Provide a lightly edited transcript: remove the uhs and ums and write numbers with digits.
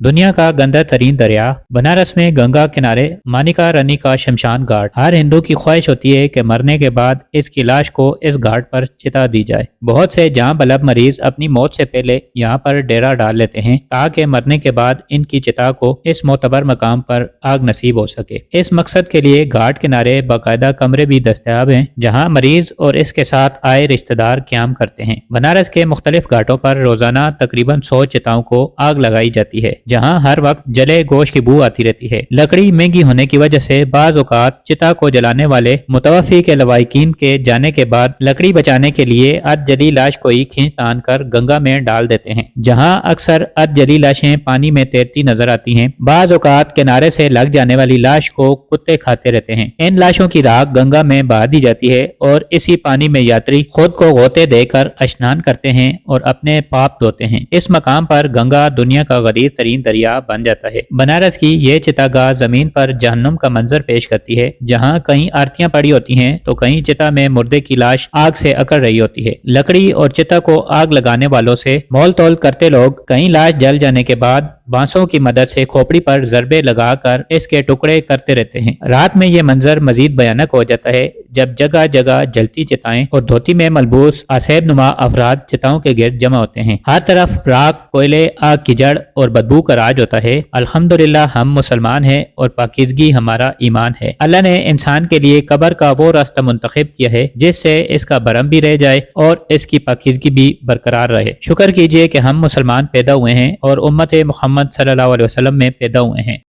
दुनिया का गंदा तरीन दरिया बनारस में गंगा किनारे मानिका रानी का शमशान घाट। हर हिंदू की ख्वाहिश होती है कि मरने के बाद इसकी लाश को इस घाट पर चिता दी जाए। बहुत से जान बलब मरीज अपनी मौत से पहले यहाँ पर डेरा डाल लेते हैं ताकि मरने के बाद इनकी चिता को इस मोतबर मकाम पर आग नसीब हो सके। इस मकसद के लिए घाट किनारे बाकायदा कमरे भी दस्तयाब हैं जहाँ मरीज और इसके साथ आए रिश्तेदार क्याम करते हैं। बनारस के मुख्तलिफ घाटों पर रोजाना तकरीबन 100 चिताओं को आग लगाई जाती है जहां हर वक्त जले गोश्त की बू आती रहती है। लकड़ी महंगी होने की वजह से बाज औकात चिता को जलाने वाले मुतवफी के लवाकिन के जाने के बाद लकड़ी बचाने के लिए अध जली लाश को ही खींच तान कर गंगा में डाल देते हैं जहां अक्सर अध जली लाशें पानी में तैरती नजर आती हैं। बाज औकात किनारे से लग जाने वाली लाश को कुत्ते खाते रहते हैं। इन लाशों की राख गंगा में बहा दी जाती है और इसी पानी में यात्री खुद को गोते देकर स्नान करते हैं और अपने पाप धोते हैं। इस मकाम पर गंगा दुनिया का गलीज तरीन दरिया बन जाता है। बनारस की ये चितागाह जमीन पर जहन्नुम का मंजर पेश करती है जहां कहीं आरतियां पड़ी होती हैं तो कहीं चिता में मुर्दे की लाश आग से अकड़ रही होती है। लकड़ी और चिता को आग लगाने वालों से मोल तोल करते लोग कहीं लाश जल जाने के बाद बांसों की मदद से खोपड़ी पर जरबे लगाकर इसके टुकड़े करते रहते हैं। रात में ये मंजर मजीद भयानक हो जाता है जब जगह जगह जलती चिताएं और धोती में मलबूस आसेब नुमा अफराद चिताओं के गिर्द जमा होते हैं। हर तरफ राख, कोयले, आग की जड़ और बदबू का राज होता है। अल्हम्दुलिल्लाह हम मुसलमान हैं और पाकीज़गी हमारा ईमान है। अल्लाह ने इंसान के लिए कब्र का वो रास्ता मुंतखब किया है जिससे इसका भरम भी रह जाए और इसकी पाकीज़गी भी बरकरार रहे। शुक्र कीजिए कि हम मुसलमान पैदा हुए हैं और उम्मत मोहम्मद सल्लल्लाहु अलैहि वसल्लम में पैदा हुए हैं।